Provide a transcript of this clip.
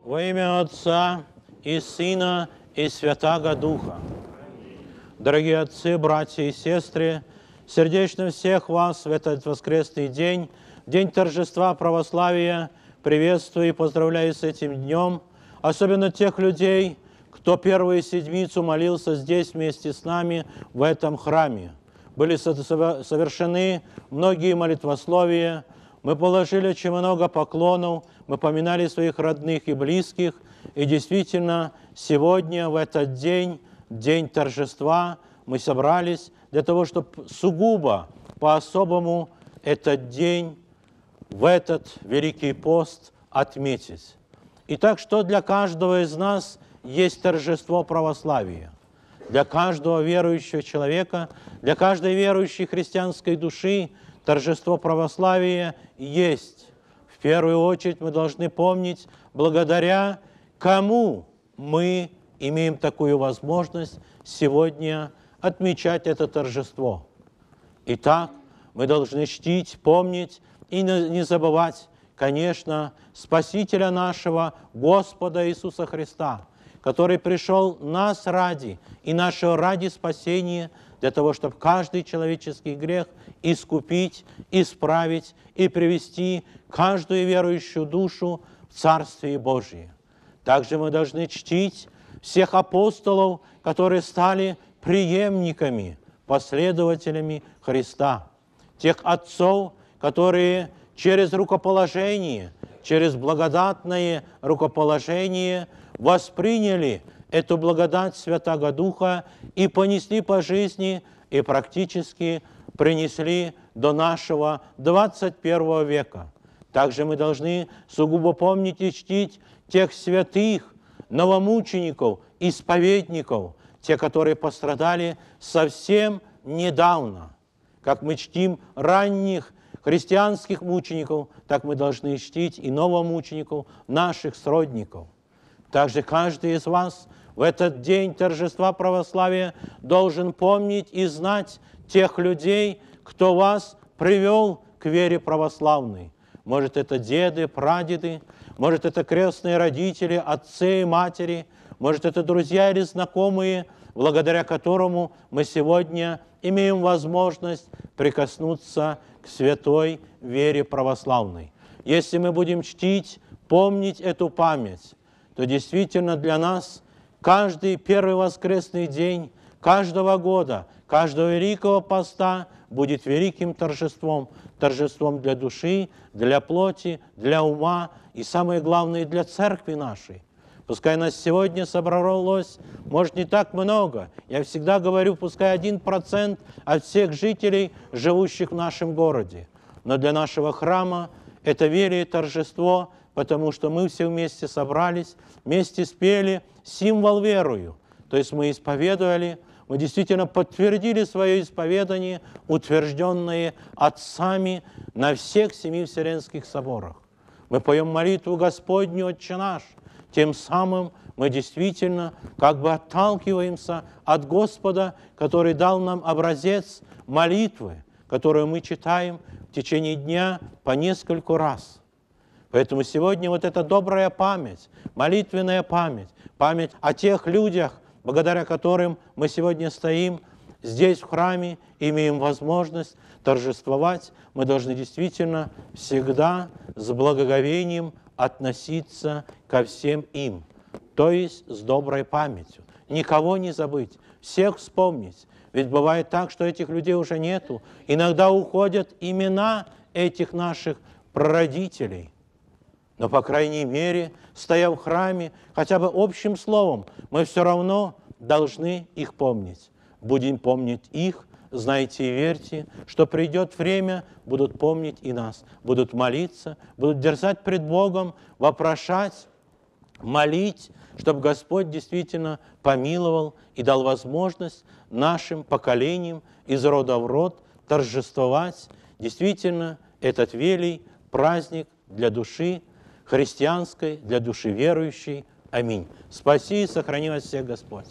Во имя Отца и Сына и Святаго Духа. Дорогие отцы, братья и сестры, сердечно всех вас в этот воскресный день, день торжества православия, приветствую и поздравляю с этим днем, особенно тех людей, кто первую седмицу молился здесь вместе с нами в этом храме. Были совершены многие молитвословия, мы положили очень много поклонов, мы поминали своих родных и близких, и действительно сегодня, в этот день, день торжества, мы собрались для того, чтобы сугубо, по-особому этот день, в этот Великий пост отметить. Итак, что для каждого из нас есть торжество православия? Для каждого верующего человека, для каждой верующей христианской души торжество православия есть. В первую очередь мы должны помнить, благодаря кому мы имеем такую возможность сегодня отмечать это торжество. Итак, мы должны чтить, помнить и не забывать, конечно, Спасителя нашего, Господа Иисуса Христа, который пришел нас ради и нашего ради спасения, для того, чтобы каждый человеческий грех искупить, исправить и привести каждую верующую душу в Царствие Божие. Также мы должны чтить всех апостолов, которые стали преемниками, последователями Христа, тех отцов, которые через рукоположение, через благодатное рукоположение восприняли эту благодать Святаго Духа и понесли по жизни, и практически принесли до нашего 21 века. Также мы должны сугубо помнить и чтить тех святых, новомучеников, исповедников, те, которые пострадали совсем недавно. Как мы чтим ранних христианских мучеников, так мы должны чтить и новомучеников, наших сродников. Также каждый из вас в этот день торжества православия должен помнить и знать тех людей, кто вас привел к вере православной. Может, это деды, прадеды, может, это крестные родители, отцы и матери, может, это друзья или знакомые, благодаря которому мы сегодня имеем возможность прикоснуться к святой вере православной. Если мы будем чтить, помнить эту память, то действительно для нас каждый первый воскресный день каждого года, каждого Великого Поста будет великим торжеством, торжеством для души, для плоти, для ума и, самое главное, для церкви нашей. Пускай нас сегодня собралось, может, не так много. Я всегда говорю, пускай 1% от всех жителей, живущих в нашем городе. Но для нашего храма это великое торжество, потому что мы все вместе собрались, вместе спели символ верою. То есть мы исповедовали, мы действительно подтвердили свое исповедание, утвержденное отцами на всех 7 Вселенских соборах. Мы поем молитву Господню «Отче наш». Тем самым мы действительно как бы отталкиваемся от Господа, который дал нам образец молитвы, которую мы читаем в течение дня по нескольку раз. Поэтому сегодня вот эта добрая память, молитвенная память, память о тех людях, благодаря которым мы сегодня стоим здесь, в храме, имеем возможность торжествовать, мы должны действительно всегда с благоговением относиться ко всем им, то есть с доброй памятью. Никого не забыть, всех вспомнить. Ведь бывает так, что этих людей уже нету. Иногда уходят имена этих наших прародителей. Но, по крайней мере, стоя в храме, хотя бы общим словом, мы все равно должны их помнить. Будем помнить их, знайте и верьте, что придет время, будут помнить и нас, будут молиться, будут дерзать пред Богом, вопрошать, молить, чтобы Господь действительно помиловал и дал возможность нашим поколениям из рода в род торжествовать действительно этот великий праздник для души христианской, для души верующей. Аминь. Спаси и сохрани вас всех Господь.